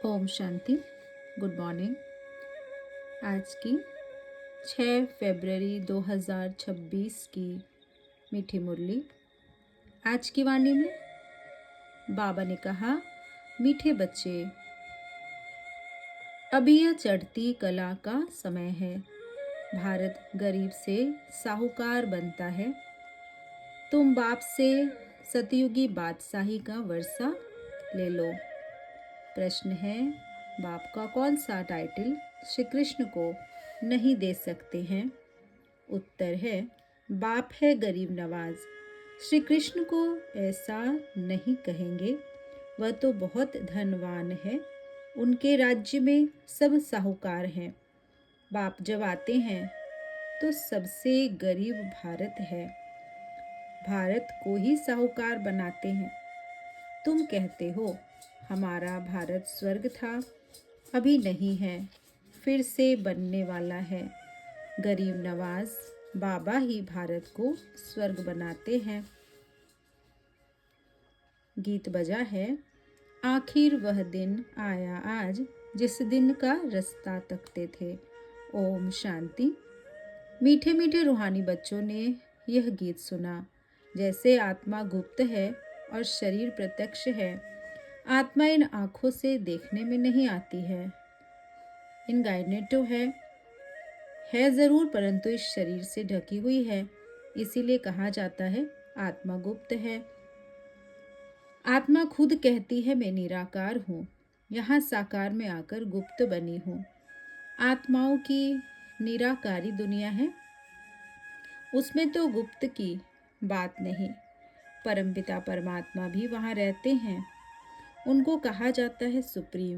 Om Shanti. Good morning. आज की 6 फरवरी 2026 की मीठी मुरली। आज की वाणी में बाबा ने कहा, मीठे बच्चे, अभी यह चढ़ती कला का समय है। भारत गरीब से साहूकार बनता है। तुम बाप से सतयुगी बादशाही का वर्षा ले लो। प्रश्न है, बाप का कौन सा टाइटल श्री कृष्ण को नहीं दे सकते हैं? उत्तर है, बाप है गरीब नवाज। श्री कृष्ण को ऐसा नहीं कहेंगे, वह तो बहुत धनवान है। उनके राज्य में सब साहूकार हैं। बाप जब आते हैं तो सबसे गरीब भारत है। भारत को ही साहूकार बनाते हैं। तुम कहते हो हमारा भारत स्वर्ग था, अभी नहीं है, फिर से बनने वाला है। गरीब नवाज बाबा ही भारत को स्वर्ग बनाते हैं। गीत बजा है, आखिर वह दिन आया आज जिस दिन का रास्ता तकते थे। ओम शांति। मीठे मीठे रूहानी बच्चों ने यह गीत सुना। जैसे आत्मा गुप्त है और शरीर प्रत्यक्ष है। आत्मा इन आँखों से देखने में नहीं आती है, इनगाइनेटो है ज़रूर, परंतु इस शरीर से ढकी हुई है। इसीलिए कहा जाता है आत्मा गुप्त है। आत्मा खुद कहती है मैं निराकार हूँ, यहाँ साकार में आकर गुप्त बनी हूँ। आत्माओं की निराकारी दुनिया है, उसमें तो गुप्त की बात नहीं। परमपिता परमात्मा भी वहाँ रहते हैं। उनको कहा जाता है सुप्रीम।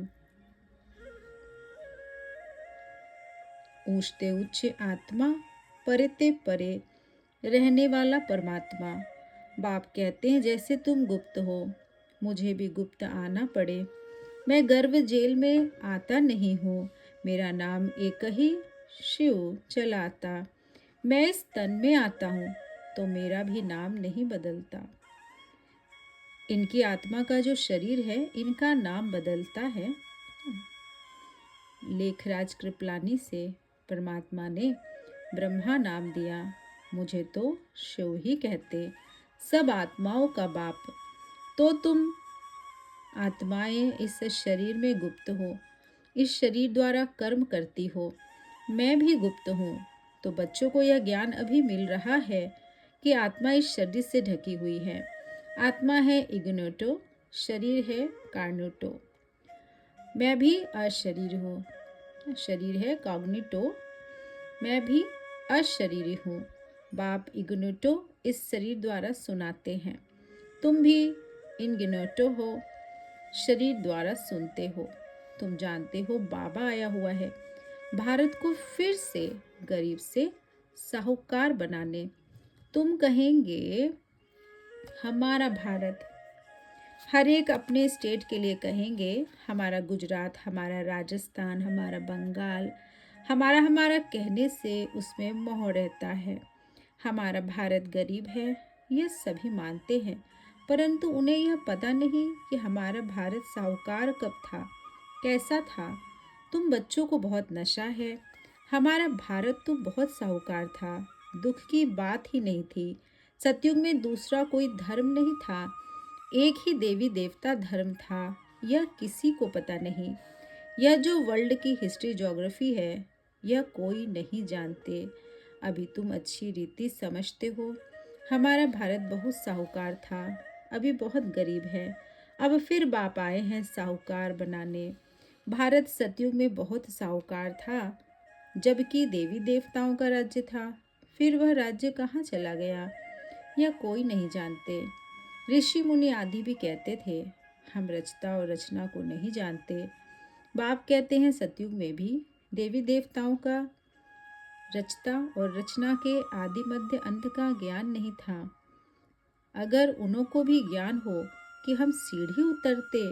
ऊंचते उच्च आत्मा, परे परे रहने वाला परमात्मा। बाप कहते हैं जैसे तुम गुप्त हो, मुझे भी गुप्त आना पड़े। मैं गर्व जेल में आता नहीं हूँ, मेरा नाम एक ही शिव चलाता। मैं इस तन में आता हूँ तो मेरा भी नाम नहीं बदलता। इनकी आत्मा का जो शरीर है, इनका नाम बदलता है। लेखराज कृपलानी से परमात्मा ने ब्रह्मा नाम दिया, मुझे तो शिव ही कहते, सब आत्माओं का बाप। तो तुम आत्माएं इस शरीर में गुप्त हो, इस शरीर द्वारा कर्म करती हो। मैं भी गुप्त हूँ। तो बच्चों को यह ज्ञान अभी मिल रहा है कि आत्मा इस शरीर से ढकी हुई है। आत्मा है इग्नोटो, शरीर है कार्नोटो। मैं भी अशरीर हूँ, शरीर है कॉग्निटो। मैं भी अशरीरी हूँ। बाप इग्नोटो इस शरीर द्वारा सुनाते हैं। तुम भी इनगिनोटो हो, शरीर द्वारा सुनते हो। तुम जानते हो बाबा आया हुआ है भारत को फिर से गरीब से साहूकार बनाने। तुम कहेंगे हमारा भारत, हर एक अपने स्टेट के लिए कहेंगे हमारा गुजरात, हमारा राजस्थान, हमारा बंगाल। हमारा कहने से उसमें मोह रहता है। हमारा भारत गरीब है, यह सभी मानते हैं, परंतु उन्हें यह पता नहीं कि हमारा भारत साहूकार कब था, कैसा था। तुम बच्चों को बहुत नशा है। हमारा भारत तो बहुत साहूकार था, दुख की बात ही नहीं थी। सतयुग में दूसरा कोई धर्म नहीं था, एक ही देवी देवता धर्म था। यह किसी को पता नहीं। यह जो वर्ल्ड की हिस्ट्री ज्योग्राफी है, यह कोई नहीं जानते। अभी तुम अच्छी रीति समझते हो। हमारा भारत बहुत साहूकार था, अभी बहुत गरीब है। अब फिर बाप आए हैं साहूकार बनाने। भारत सतयुग में बहुत साहूकार था, जबकि देवी देवताओं का राज्य था। फिर वह राज्य कहाँ चला गया, यह कोई नहीं जानते। ऋषि मुनि आदि भी कहते थे हम रचता और रचना को नहीं जानते। बाप कहते हैं सतयुग में भी देवी देवताओं का रचता और रचना के आदि मध्य अंत का ज्ञान नहीं था। अगर उन्हों को भी ज्ञान हो कि हम सीढ़ी उतरते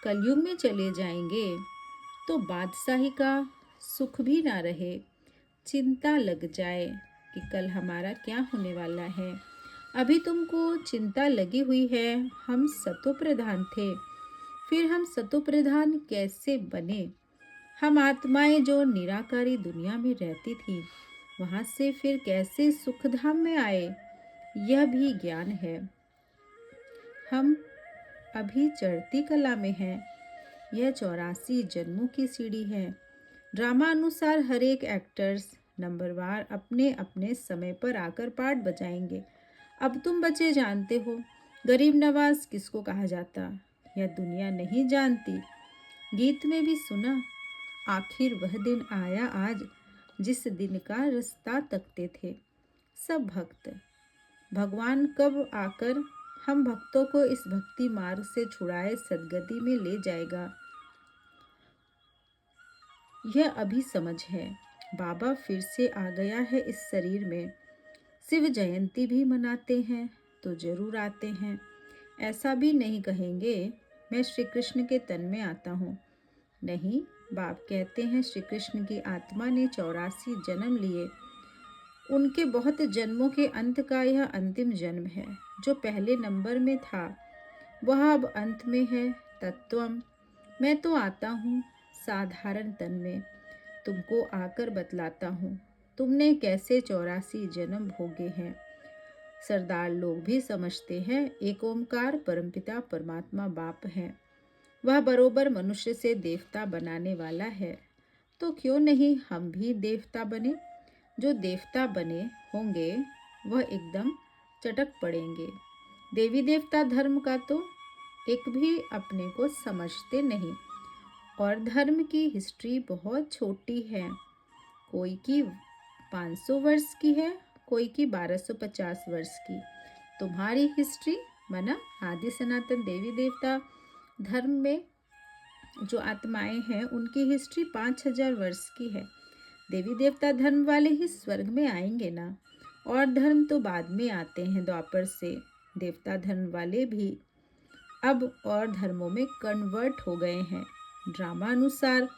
कलयुग में चले जाएंगे, तो बादशाही का सुख भी ना रहे, चिंता लग जाए कि कल हमारा क्या होने वाला है। अभी तुमको चिंता लगी हुई है, हम सतो प्रधान थे, फिर हम सतोप्रधान कैसे बने? हम आत्माएं जो निराकारी दुनिया में रहती थी, वहां से फिर कैसे सुखधाम में आए? यह भी ज्ञान है। हम अभी चढ़ती कला में हैं। यह 84 जन्मों की सीढ़ी है। ड्रामा अनुसार हर एक एक्टर्स नंबरवार अपने अपने समय पर आकर पार्ट बजाएंगे। अब तुम बच्चे जानते हो गरीब नवाज किसको कहा जाता? यह दुनिया नहीं जानती। गीत में भी सुना, आखिर वह दिन आया आज जिस दिन का रास्ता तकते थे सब भक्त। भगवान कब आकर हम भक्तों को इस भक्ति मार्ग से छुड़ाए सदगति में ले जाएगा? यह अभी समझ है। बाबा फिर से आ गया है इस शरीर में। शिव जयंती भी मनाते हैं तो जरूर आते हैं। ऐसा भी नहीं कहेंगे मैं श्री कृष्ण के तन में आता हूँ। नहीं, बाप कहते हैं श्री कृष्ण की आत्मा ने 84 जन्म लिए। उनके बहुत जन्मों के अंत का यह अंतिम जन्म है। जो पहले नंबर में था वह अब अंत में है। तत्वम। मैं तो आता हूँ साधारण तन में। तुमको आकर बतलाता हूँ तुमने कैसे 84 जन्म भोगे हैं। सरदार लोग भी समझते हैं एक ओमकार परमपिता परमात्मा बाप है। वह बरोबर मनुष्य से देवता बनाने वाला है। तो क्यों नहीं हम भी देवता बने? जो देवता बने होंगे वह एकदम चटक पड़ेंगे। देवी देवता धर्म का तो एक भी अपने को समझते नहीं। और धर्म की हिस्ट्री बहुत छोटी है। कोई की 500 वर्ष की है, कोई की 1250 वर्ष की। तुम्हारी हिस्ट्री माना आदि सनातन देवी देवता धर्म में जो आत्माएं हैं उनकी हिस्ट्री 5000 वर्ष की है। देवी देवता धर्म वाले ही स्वर्ग में आएंगे ना। और धर्म तो बाद में आते हैं द्वापर से। देवता धर्म वाले भी अब और धर्मों में कन्वर्ट हो गए हैं ड्रामा अनुसार।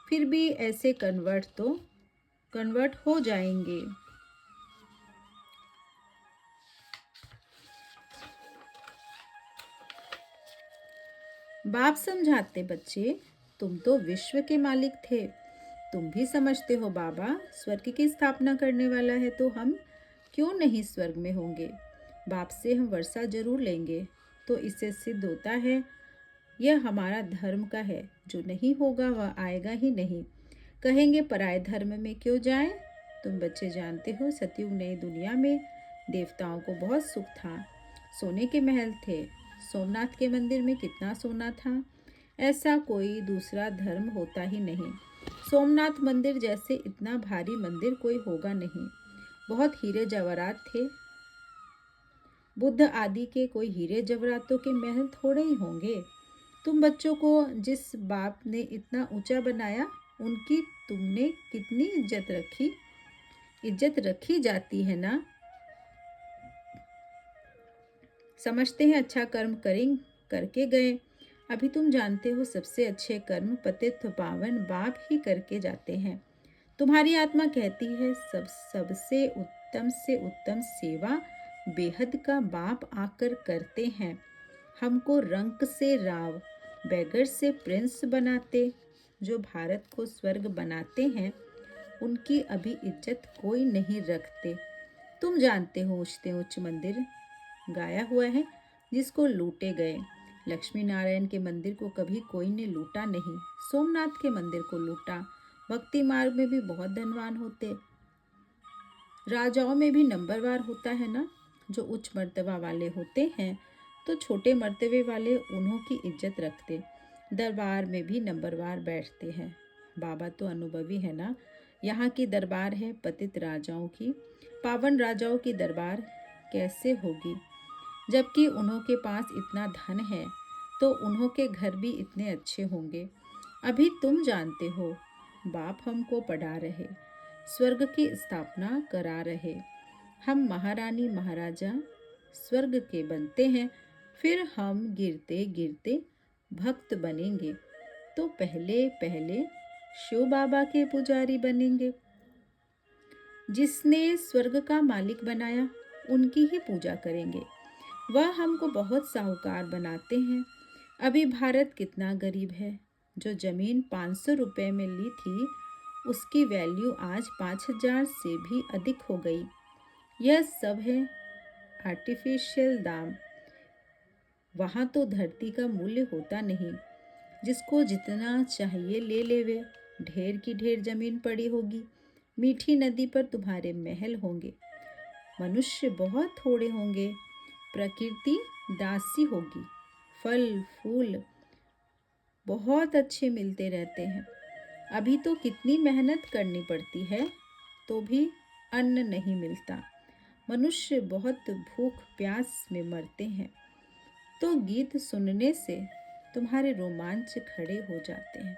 फिर भी ऐसे कन्वर्ट हो जाएंगे। बाप समझाते बच्चे, तुम तो विश्व के मालिक थे। तुम भी समझते हो बाबा स्वर्ग की स्थापना करने वाला है, तो हम क्यों नहीं स्वर्ग में होंगे? बाप से हम वर्षा जरूर लेंगे। तो इससे सिद्ध होता है यह हमारा धर्म का है। जो नहीं होगा वह आएगा ही नहीं। कहेंगे पराये धर्म में क्यों जाएं? तुम बच्चे जानते हो सतयुग नई दुनिया में देवताओं को बहुत सुख था। सोने के महल थे। सोमनाथ के मंदिर में कितना सोना था। ऐसा कोई दूसरा धर्म होता ही नहीं। सोमनाथ मंदिर जैसे इतना भारी मंदिर कोई होगा नहीं। बहुत हीरे जवाहरात थे। बुद्ध आदि के कोई हीरे जवाहरातों के महल थोड़े ही होंगे। तुम बच्चों को जिस बाप ने इतना ऊंचा बनाया उनकी तुमने कितनी इज्जत रखी। इज्जत रखी जाती है ना। समझते हैं अच्छा कर्म करके गए। अभी तुम जानते हो सबसे अच्छे कर्म पतित पावन बाप ही करके जाते हैं। तुम्हारी आत्मा कहती है सबसे उत्तम सेवा बेहद का बाप आकर करते हैं। हमको रंक से राव, बैगर से प्रिंस बनाते। जो भारत को स्वर्ग बनाते हैं उनकी अभी इज्जत कोई नहीं रखते। तुम जानते हो ऊंचते उच्च मंदिर गाया हुआ है जिसको लूटे गए। लक्ष्मी नारायण के मंदिर को कभी कोई ने लूटा नहीं। सोमनाथ के मंदिर को लूटा। भक्ति मार्ग में भी बहुत धनवान होते। राजाओं में भी नंबरवार होता है ना। जो उच्च मर्तबा वाले होते हैं तो छोटे मर्तबे वाले उन्हों की इज्जत रखते। दरबार में भी नंबरवार बैठते हैं। बाबा तो अनुभवी है ना। यहाँ की दरबार है पतित राजाओं की। पावन राजाओं की दरबार कैसे होगी? जबकि उन्हों के पास इतना धन है तो उन्हों के घर भी इतने अच्छे होंगे। अभी तुम जानते हो बाप हमको पढ़ा रहे, स्वर्ग की स्थापना करा रहे। हम महारानी महाराजा स्वर्ग के बनते हैं। फिर हम गिरते गिरते भक्त बनेंगे तो पहले पहले शिव बाबा के पुजारी बनेंगे। जिसने स्वर्ग का मालिक बनाया उनकी ही पूजा करेंगे। वह हमको बहुत साहूकार बनाते हैं। अभी भारत कितना गरीब है। जो ज़मीन 500 रुपये में ली थी उसकी वैल्यू आज 5,000 से भी अधिक हो गई। यह सब है आर्टिफिशियल दाम। वहाँ तो धरती का मूल्य होता नहीं। जिसको जितना चाहिए ले लेवे। ढेर की ढेर जमीन पड़ी होगी। मीठी नदी पर तुम्हारे महल होंगे। मनुष्य बहुत थोड़े होंगे। प्रकृति दासी होगी। फल फूल बहुत अच्छे मिलते रहते हैं। अभी तो कितनी मेहनत करनी पड़ती है तो भी अन्न नहीं मिलता। मनुष्य बहुत भूख प्यास में मरते हैं। तो गीत सुनने से तुम्हारे रोमांच खड़े हो जाते हैं।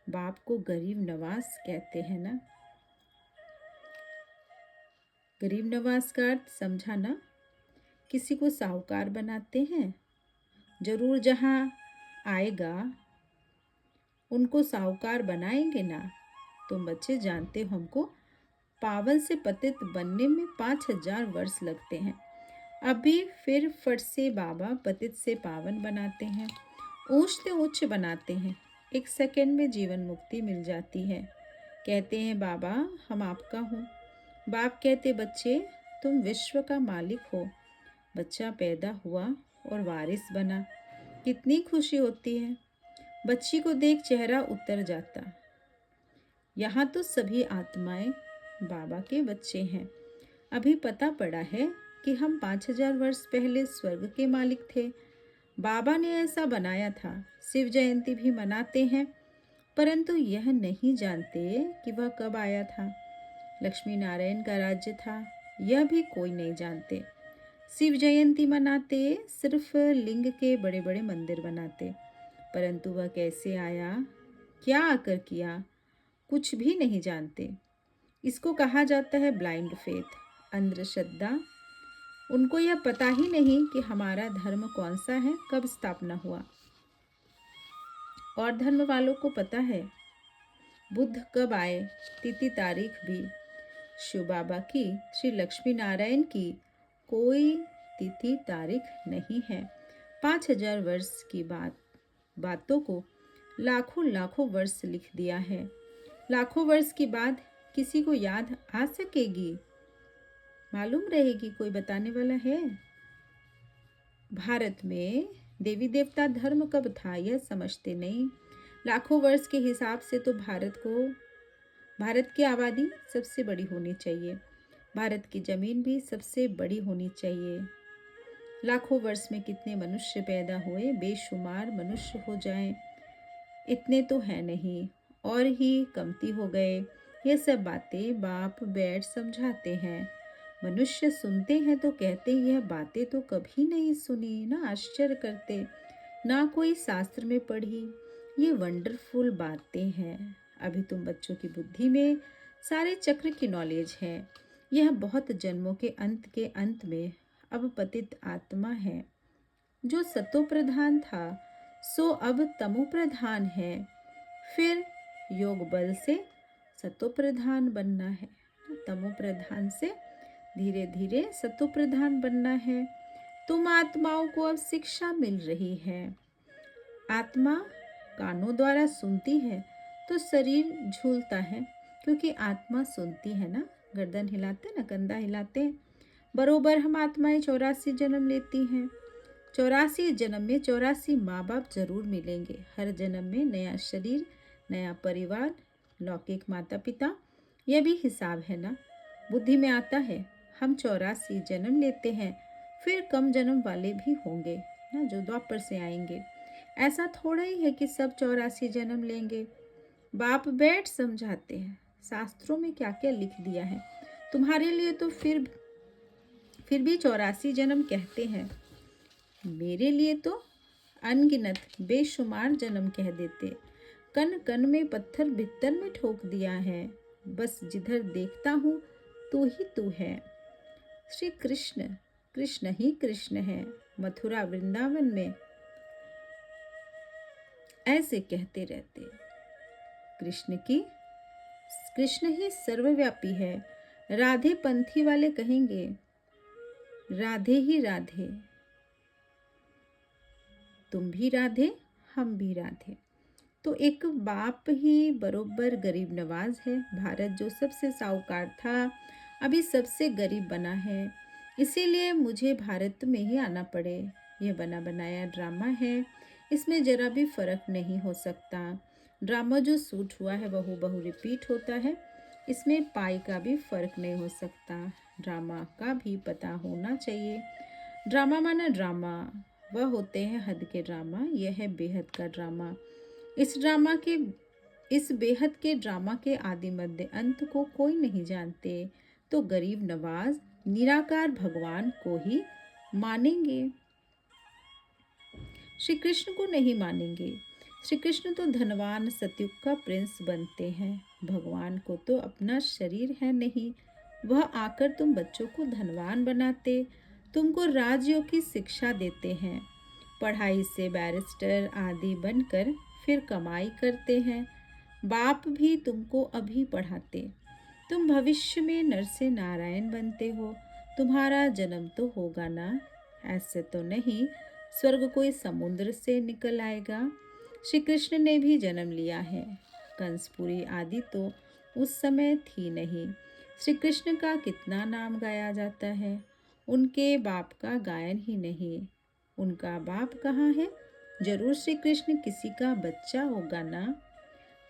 बाप को गरीब नवाज कहते हैं ना। गरीब नवाज का अर्थ समझा ना। किसी को साहूकार बनाते हैं। जरूर जहाँ आएगा उनको साहूकार बनाएंगे ना। तुम बच्चे जानते हो हमको पावन से पतित बनने में 5,000 वर्ष लगते हैं। अभी फिर फट से बाबा पतित से पावन बनाते हैं। ऊंच से उच्च बनाते हैं। 1 सेकंड में जीवन मुक्ति मिल जाती है। कहते हैं बाबा हम आपका हूँ। बाप कहते बच्चे तुम विश्व का मालिक हो। बच्चा पैदा हुआ और वारिस बना। कितनी खुशी होती है। बच्ची को देख चेहरा उतर जाता। यहाँ तो सभी आत्माएं बाबा के बच्चे हैं। अभी पता पड़ा है कि हम 5,000 वर्ष पहले स्वर्ग के मालिक थे। बाबा ने ऐसा बनाया था। शिव जयंती भी मनाते हैं, परंतु यह नहीं जानते कि वह कब आया था। लक्ष्मी नारायण का राज्य था, यह भी कोई नहीं जानते। शिव जयंती मनाते, सिर्फ लिंग के बड़े बड़े मंदिर बनाते, परंतु वह कैसे आया, क्या आकर किया, कुछ भी नहीं जानते। इसको कहा जाता है ब्लाइंड फेथ, अंधश्रद्धा। उनको यह पता ही नहीं कि हमारा धर्म कौन सा है, कब स्थापना हुआ। और धर्म वालों को पता है बुद्ध कब आए, तिथि तारीख भी। शिव बाबा की, श्री लक्ष्मी नारायण की कोई तिथि तारीख नहीं है। 5,000 वर्ष की बातों को लाखों लाखों वर्ष लिख दिया है। लाखों वर्ष की बात किसी को याद आ सकेगी, मालूम रहेगी, कोई बताने वाला है? भारत में देवी देवता धर्म कब था यह समझते नहीं। लाखों वर्ष के हिसाब से तो भारत की आबादी सबसे बड़ी होनी चाहिए। भारत की जमीन भी सबसे बड़ी होनी चाहिए। लाखों वर्ष में कितने मनुष्य पैदा हुए, बेशुमार मनुष्य हो जाएं, इतने तो है नहीं, और ही कमती हो गए। ये सब बातें बाप बैठ समझाते हैं। मनुष्य सुनते हैं तो कहते हैं यह बातें तो कभी नहीं सुनी, ना आश्चर्य करते, ना कोई शास्त्र में पढ़ी। ये वंडरफुल बातें हैं। अभी तुम बच्चों की बुद्धि में सारे चक्र की नॉलेज है। यह बहुत जन्मों के अंत में अब पतित आत्मा है। जो सतो प्रधान था सो अब तमो प्रधान है। फिर योग बल से सतो प्रधान बनना है। तमो प्रधान से धीरे धीरे सतो प्रधान बनना है। तुम आत्माओं को अब शिक्षा मिल रही है। आत्मा कानों द्वारा सुनती है तो शरीर झूलता है, क्योंकि आत्मा सुनती है ना। गर्दन हिलाते ना, कंधा हिलाते। बरोबर हम आत्माएं 84 जन्म लेती हैं। 84 जन्म में 84 माँ बाप जरूर मिलेंगे। हर जन्म में नया शरीर, नया परिवार, लौकिक माता पिता। यह भी हिसाब है ना। बुद्धि में आता है हम 84 जन्म लेते हैं, फिर कम जन्म वाले भी होंगे ना, जो द्वापर से आएंगे। ऐसा थोड़ा ही है कि सब 84 जन्म लेंगे। बाप बैठ समझाते हैं शास्त्रों में क्या क्या लिख दिया है। तुम्हारे लिए तो फिर भी 84 जन्म कहते हैं। मेरे लिए तो अनगिनत बेशुमार जन्म कह देते। कन कन में पत्थर भीतर में ठोक दिया है। बस जिधर देखता हूँ तू ही तू है। श्री कृष्ण कृष्ण ही कृष्ण है। मथुरा वृंदावन में ऐसे कहते रहते। कृष्ण ही सर्वव्यापी है। राधे पंथी वाले कहेंगे राधे ही राधे। तुम भी राधे, हम भी राधे। तो एक बाप ही बरोबर गरीब नवाज है। भारत जो सबसे साहूकार था, अभी सबसे गरीब बना है। इसीलिए मुझे भारत में ही आना पड़े। यह बना बनाया ड्रामा है, इसमें जरा भी फर्क नहीं हो सकता। ड्रामा जो सूट हुआ है वह बहु रिपीट होता है, इसमें पाई का भी फर्क नहीं हो सकता। ड्रामा का भी पता होना चाहिए। ड्रामा माना ड्रामा, वह होते हैं हद के ड्रामा, यह है बेहद का ड्रामा। इस बेहद के ड्रामा के आदि मध्य अंत को कोई नहीं जानते, तो गरीब नवाज निराकार भगवान को ही मानेंगे, श्री कृष्ण को नहीं मानेंगे। श्री कृष्ण तो धनवान सतयुग का प्रिंस बनते हैं। भगवान को तो अपना शरीर है नहीं, वह आकर तुम बच्चों को धनवान बनाते, तुमको राजयोग की शिक्षा देते हैं। पढ़ाई से बैरिस्टर आदि बनकर फिर कमाई करते हैं। बाप भी तुमको अभी पढ़ाते, तुम भविष्य में नर से नारायण बनते हो। तुम्हारा जन्म तो होगा ना, ऐसे तो नहीं स्वर्ग कोई समुद्र से निकल आएगा। श्री कृष्ण ने भी जन्म लिया है। कंसपुरी आदि तो उस समय थी नहीं। श्री कृष्ण का कितना नाम गाया जाता है, उनके बाप का गायन ही नहीं। उनका बाप कहाँ है? जरूर श्री कृष्ण किसी का बच्चा होगा ना।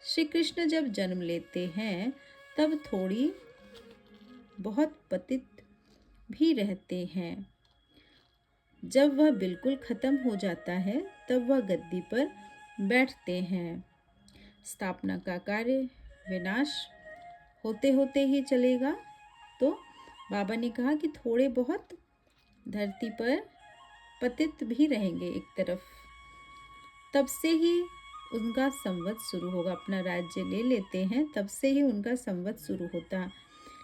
श्री कृष्ण जब जन्म लेते हैं तब थोड़ी बहुत पतित भी रहते हैं। जब वह बिल्कुल खत्म हो जाता है तब वह गद्दी पर बैठते हैं। स्थापना का कार्य विनाश होते होते ही चलेगा। तो बाबा ने कहा कि थोड़े बहुत धरती पर पतित भी रहेंगे एक तरफ, तब से ही उनका संवत शुरू होगा। अपना राज्य ले लेते हैं तब से ही उनका संवत शुरू होता।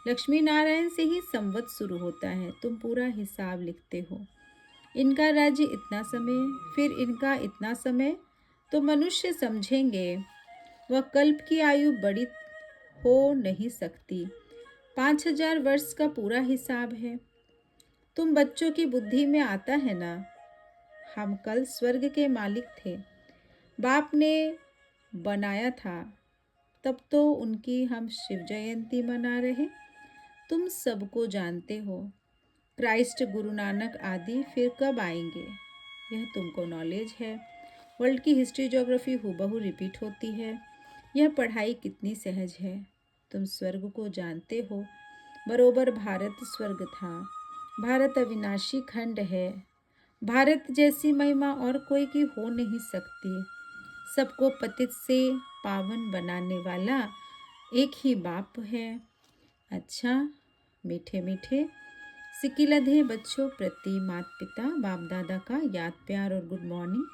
लक्ष्मी नारायण से ही संवत शुरू होता है। तुम पूरा हिसाब लिखते हो। इनका राज्य इतना समय, फिर इनका इतना समय, तो मनुष्य समझेंगे वह कल्प की आयु बड़ी हो नहीं सकती। 5000 वर्ष का पूरा हिसाब है। तुम बच्चों की बुद्धि में आता है ना, हम कल स्वर्ग के मालिक थे, बाप ने बनाया था, तब तो उनकी हम शिव जयंती मना रहे। तुम सबको जानते हो। क्राइस्ट, गुरु नानक आदि फिर कब आएंगे, यह तुमको नॉलेज है। वर्ल्ड की हिस्ट्री ज्योग्राफी हूबहू रिपीट होती है। यह पढ़ाई कितनी सहज है। तुम स्वर्ग को जानते हो, बरोबर भारत स्वर्ग था। भारत अविनाशी खंड है। भारत जैसी महिमा और कोई की हो नहीं सकती। सबको पतित से पावन बनाने वाला एक ही बाप है। अच्छा मीठे मीठे सिकिलधे बच्चों प्रति माता पिता बाप दादा का याद प्यार और गुड मॉर्निंग।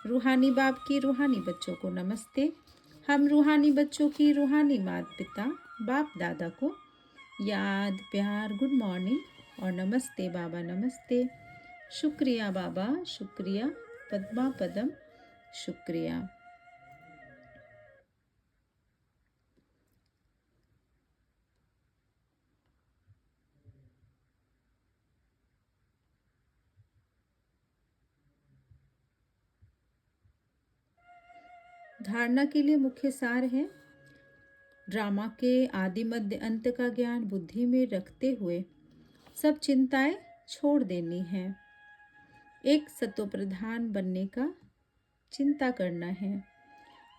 रूहानी बाप की रूहानी बच्चों को नमस्ते। हम रूहानी बच्चों की रूहानी माता पिता बाप दादा को याद प्यार गुड मॉर्निंग और नमस्ते बाबा नमस्ते। शुक्रिया बाबा शुक्रिया, पद्मा पदम शुक्रिया। धारणा के लिए मुख्य सार है, ड्रामा के आदि मध्य अंत का ज्ञान बुद्धि में रखते हुए सब चिंताएं छोड़ देनी है। एक सतोप्रधान बनने का चिंता करना है।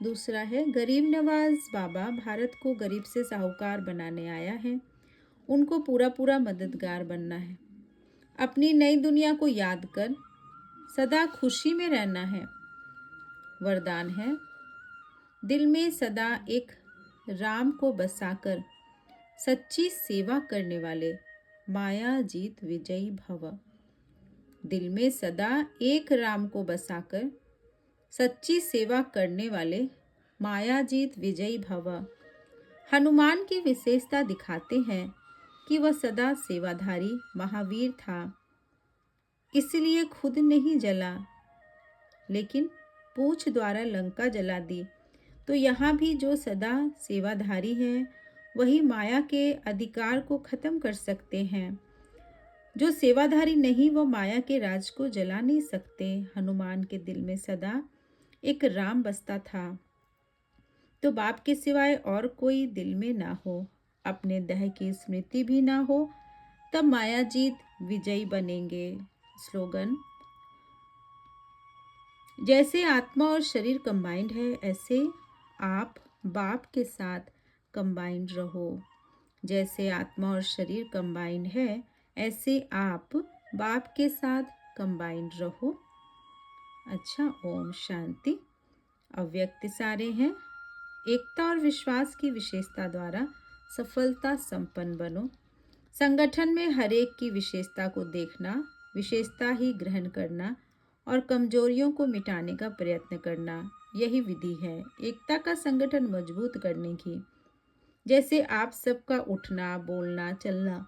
दूसरा है, गरीब नवाज बाबा भारत को गरीब से साहूकार बनाने आया है। उनको पूरा पूरा मददगार बनना है। अपनी नई दुनिया को याद कर सदा खुशी में रहना है। वरदान है, दिल में सदा एक राम को बसाकर सच्ची सेवा करने वाले माया जीत विजयी भव। दिल में सदा एक राम को बसाकर सच्ची सेवा करने वाले माया जीत विजयी भव। हनुमान की विशेषता दिखाते हैं कि वह सदा सेवाधारी महावीर था। इसलिए खुद नहीं जला, लेकिन पूंछ द्वारा लंका जला दी। तो यहाँ भी जो सदा सेवाधारी हैं वही माया के अधिकार को खत्म कर सकते हैं। जो सेवाधारी नहीं वो माया के राज को जला नहीं सकते। हनुमान के दिल में सदा एक राम बसता था, तो बाप के सिवाय और कोई दिल में ना हो, अपने देह की स्मृति भी ना हो, तब माया जीत विजयी बनेंगे। स्लोगन: जैसे आत्मा और शरीर कंबाइंड है, ऐसे आप बाप के साथ कंबाइंड रहो। जैसे आत्मा और शरीर कंबाइंड है, ऐसे आप बाप के साथ कंबाइंड रहो। अच्छा, ओम शांति। अव्यक्त सारे हैं। एकता और विश्वास की विशेषता द्वारा सफलता संपन्न बनो। संगठन में हर एक की विशेषता को देखना, विशेषता ही ग्रहण करना और कमजोरियों को मिटाने का प्रयत्न करना, यही विधि है एकता का संगठन मजबूत करने की। जैसे आप सबका उठना, बोलना, चलना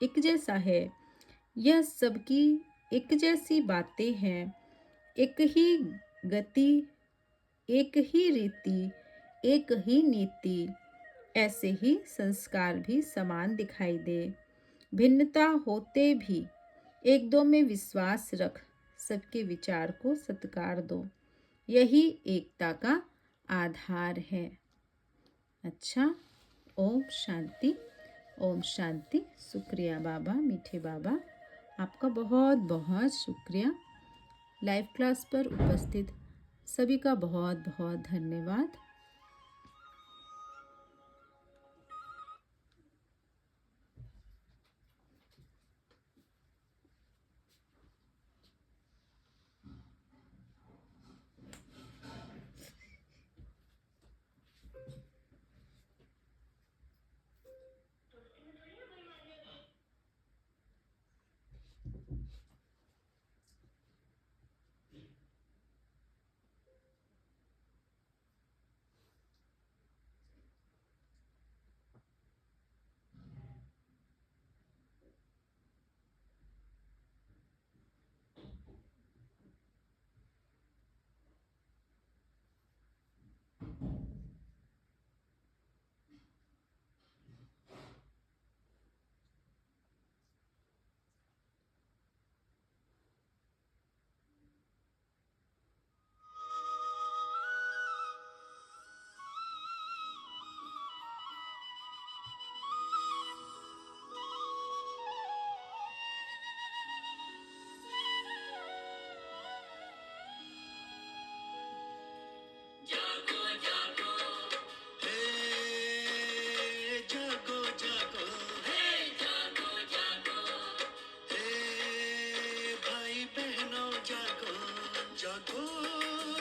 एक जैसा है, यह सबकी एक जैसी बातें हैं, एक ही गति, एक ही रीति, एक ही नीति, ऐसे ही संस्कार भी समान दिखाई दे। भिन्नता होते भी एक दो में विश्वास रख सबके विचार को सत्कार दो, यही एकता का आधार है। अच्छा, ओम शांति, ओम शांति। शुक्रिया बाबा, मीठे बाबा, आपका बहुत बहुत शुक्रिया। लाइव क्लास पर उपस्थित सभी का बहुत बहुत धन्यवाद।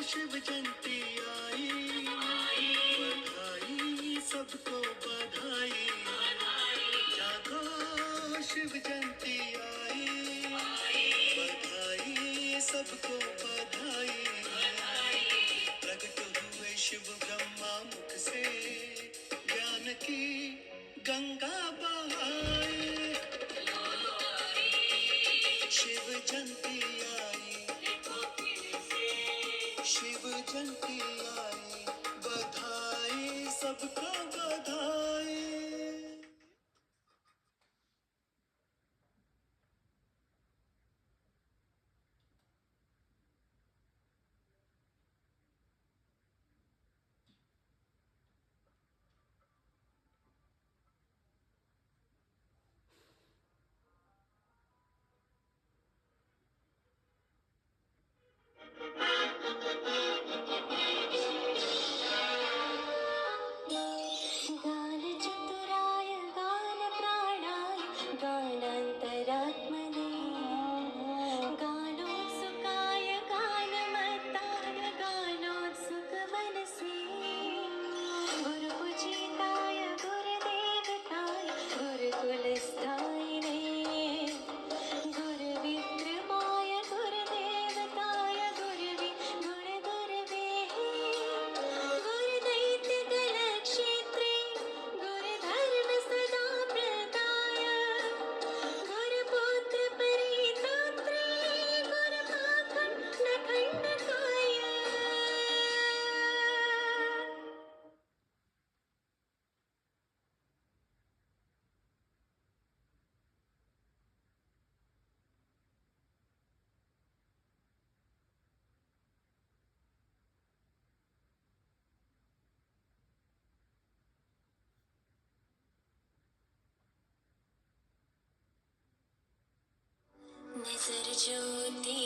शिव जयंती आई, बधाई सबको बधाई, जागो शिव जयंती आई, बधाई सबको बधाई। प्रकट हुए शिव ब्रह्मा मुख से, ज्ञान की गंगा बहाई, शिव जयंती आई, शिव जयंती आई, बधाई सबको बधाई। निजर ज्योति